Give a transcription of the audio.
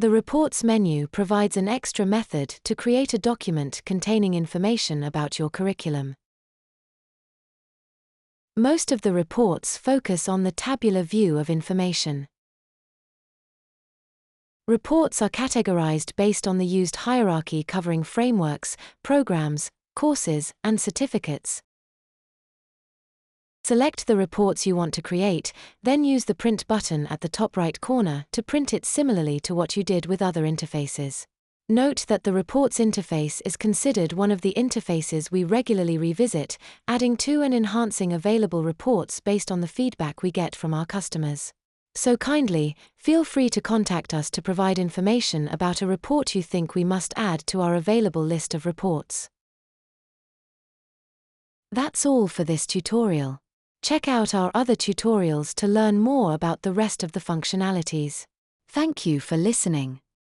The Reports menu provides an extra method to create a document containing information about your curriculum. Most of the reports focus on the tabular view of information. Reports are categorized based on the used hierarchy covering frameworks, programs, courses, and certificates. Select the reports you want to create, then use the Print button at the top right corner to print it similarly to what you did with other interfaces. Note that the Reports interface is considered one of the interfaces we regularly revisit, adding to and enhancing available reports based on the feedback we get from our customers. So kindly, feel free to contact us to provide information about a report you think we must add to our available list of reports. That's all for this tutorial. Check out our other tutorials to learn more about the rest of the functionalities. Thank you for listening.